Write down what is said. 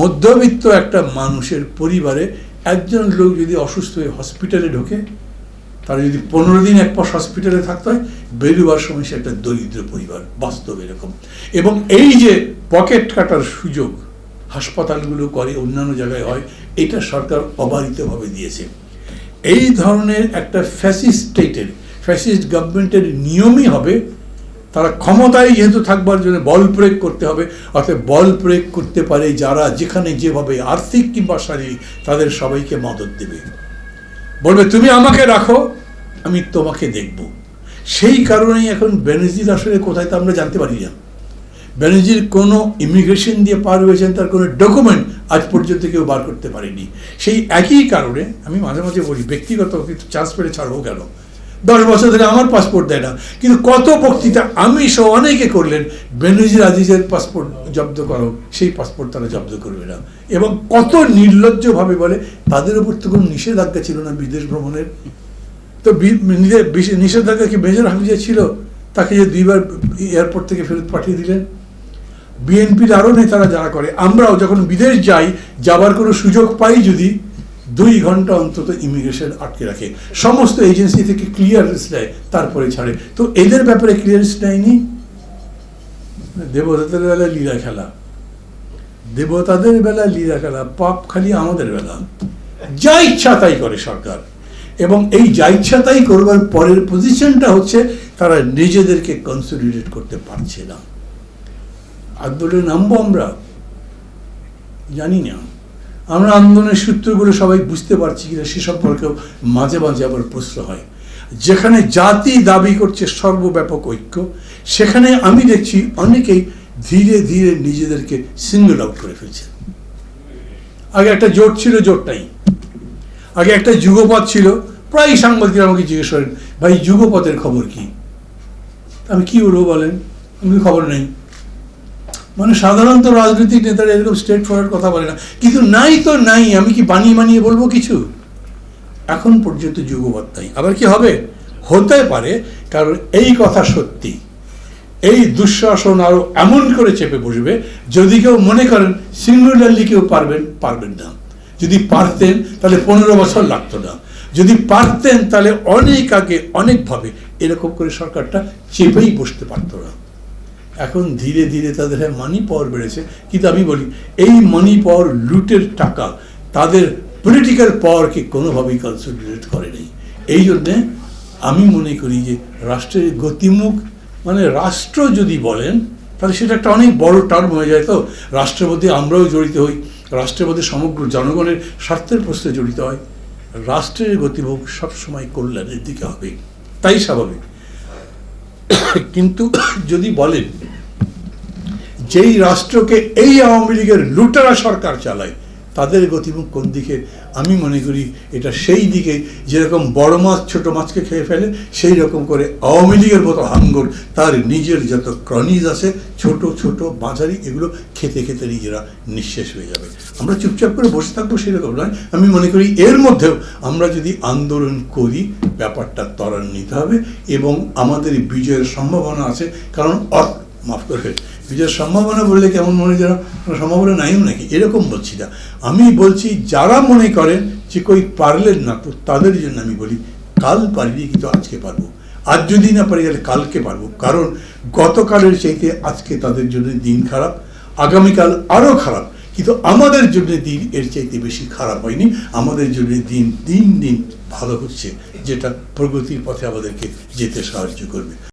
মধ্যবিত্ত একটা মানুষের পরিবারে একজন লোক যদি অসুস্থ হয়ে হসপিটালে ঢোকে, তারা যদি 15 দিন এক পাশ হসপিটালে থাকতে হয়, বেরোবার সময় সে একটা দরিদ্র পরিবার, বাস্তব এরকম। এবং এই যে পকেট কাটার সুযোগ হাসপাতালগুলো করে, অন্যান্য জায়গায় হয়, এটা সরকার অবারিতভাবে দিয়েছে। এই ধরনের একটা ফ্যাসিস্ট স্টেটের, ফ্যাসিস্ট গভর্নমেন্টের নিয়মই হবে তারা ক্ষমতায় যেহেতু থাকবার জন্য বল প্রয়োগ করতে হবে, অর্থাৎ বল প্রয়োগ করতে পারে যারা যেখানে যেভাবে আর্থিক কিংবা শারীরিক, তাদের সবাইকে মদত দেবে, বলবে তুমি আমাকে রাখো, আমি তোমাকে দেখব। সেই কারণেই এখন বেনজির আসলে কোথায় তা আমরা জানতে পারি না। বেনজির কোনো ইমিগ্রেশন দিয়ে পার হয়েছেন তার কোনো ডকুমেন্ট আজ পর্যন্ত কেউ বার করতে পারেনি। সেই একই কারণে আমি মাঝে মাঝে বলি, ব্যক্তিগত কিন্তু চান্স পেলে ছাড়বো কেন, 10 বছর ধরে আমার পাসপোর্ট দেয় না, কিন্তু কত বক্তৃতা আমি সহ অনেকে করলেন, বেনজির আজিজের পাসপোর্ট জব্দ করো, সেই পাসপোর্ট তারা জব্দ করবে না। এবং কত নির্লজ্জভাবে বলে তাদের উপর তো কোনো নিষেধাজ্ঞা ছিল না বিদেশ ভ্রমণের। তো নিষেধাজ্ঞা কি মেজর হাফিজে ছিল? তাকে যে 2 বার এয়ারপোর্ট থেকে ফেরত পাঠিয়ে দিলেন। বিএনপির আরও নেতারা যারা করে, আমরাও যখন বিদেশ যাই, যাবার কোনো সুযোগ পাই যদি, 2 ঘন্টা অন্তত ইমিগ্রেশন আটকে রাখে, সমস্ত এজেন্সি থেকে ক্লিয়ারেন্স দেয়, তারপরে ছাড়ে। তো এদের ব্যাপারে ক্লিয়ারেন্স নেয়নি। দেবতাদের বেলায় লীলা খেলা, দেবতাদের বেলায় লীলা খেলা, পাপ খালি আমাদের বেলা। যা ইচ্ছা তাই করে সরকার, এবং এই যা ইচ্ছা তাই করবার পরের পজিশনটা হচ্ছে তারা নিজেদেরকে কনসলিডেট করতে পারছে না। আন্দোলনে নামবো আমরা জানি না, আমরা আন্দোলনের সূত্রগুলো সবাই বুঝতে পারছি কিনা সে সম্পর্কেও মাঝে মাঝে আবার প্রশ্ন হয়। যেখানে জাতি দাবি করছে সর্বব্যাপক ঐক্য, সেখানে আমি দেখছি অনেকেই ধীরে ধীরে নিজেদেরকে সিঙ্গল আউট করে ফেলছে। আগে একটা জোট ছিল, জোটটাই। আগে একটা যুগপথ ছিল, প্রায় সাংবাদিকরা আমাকে জিজ্ঞেস করেন, ভাই যুগপথের খবর কি? আমি কি বলবো বলেন, আমি খবর নেই। মানে সাধারণত রাজনৈতিক নেতারা এরকম স্ট্রেট ফরওয়ার্ড কথা বলে না, কিন্তু নাই তো নাই, আমি কি বানিয়ে বানিয়ে বলবো কিছু? এখন পর্যন্ত যুগপথ নাই। আবার কি হবে? হতে পারে, কারণ এই কথা সত্যি, এই দুঃশাসন আরো এমন করে চেপে বসবে, যদি কেউ মনে করেন সিঙ্গুলারলি কেউ পারবেন না। যদি পারতেন তাহলে 15 বছর লাগতো না, যদি পারতেন তাহলে অনেক আগে অনেকভাবে এরকম করে সরকারটা চেপেই বসতে পারতো না। এখন ধীরে ধীরে তাদের মানি পাওয়ার বেড়েছে, কিন্তু আমি বলি এই মানি পাওয়ার লুটের টাকা তাদের পলিটিক্যাল পাওয়ারকে কোনোভাবেই কনসলিডেট করে নেই। এই জন্যে আমি মনে করি যে রাষ্ট্রের গতিমুখ, মানে রাষ্ট্র যদি বলেন তাহলে সেটা একটা অনেক বড় টার্ম হয়ে যায়। তো রাষ্ট্রের মধ্যে আমরাও জড়িত হই, রাষ্ট্রের মধ্যে সমগ্র জনগণের স্বার্থের প্রশ্নে জড়িত হয়। রাষ্ট্রের গতিমুখ সবসময় কল্যাণের দিকে হবে, তাই স্বাভাবিক। কিন্তু যদি বলেন যেই রাষ্ট্রকে এই আওয়ামী লীগের লুটেরা সরকার চালায়, তাদের গতিমুখ কোন দিকে, আমি মনে করি এটা সেই দিকে যেরকম বড় মাছ ছোট মাছকে খেয়ে ফেলে, সেই রকম করে আওয়ামী লীগের মতো হাঙ্গর তার নিজের যত ক্রনিজ আছে ছোট ছোট মাঝারি, এগুলো খেতে খেতে নিজেরা নিঃশেষ হয়ে যাবে। আমরা চুপচাপ করে বসে থাকবো সেরকম নয়। আমি মনে করি এর মধ্যেও আমরা যদি আন্দোলন করি, ব্যাপারটা ত্বরান্বিত হবে এবং আমাদের বিজয়ের সম্ভাবনা আছে। কারণ মাফ করবে, বিজয়ের সম্ভাবনা বললে কেমন মনে যেন সম্ভাবনা নাইও নাকি, এরকম বলছি না। আমি বলছি যারা মনে করেন যে কই পারলেন না, তো তাদের জন্য আমি বলি কাল পারিনি কিন্তু আজকে পারবো, আজ যদি না পারি তাহলে কালকে পারবো। কারণ গতকালের চাইতে আজকে তাদের জন্য দিন খারাপ, আগামীকাল আরও খারাপ, কিন্তু আমাদের জন্য দিন এর চাইতে বেশি খারাপ হয়নি। আমাদের জন্য দিন দিন দিন ভালো হচ্ছে, যেটা প্রগতির পথে আমাদেরকে যেতে সাহায্য করবে।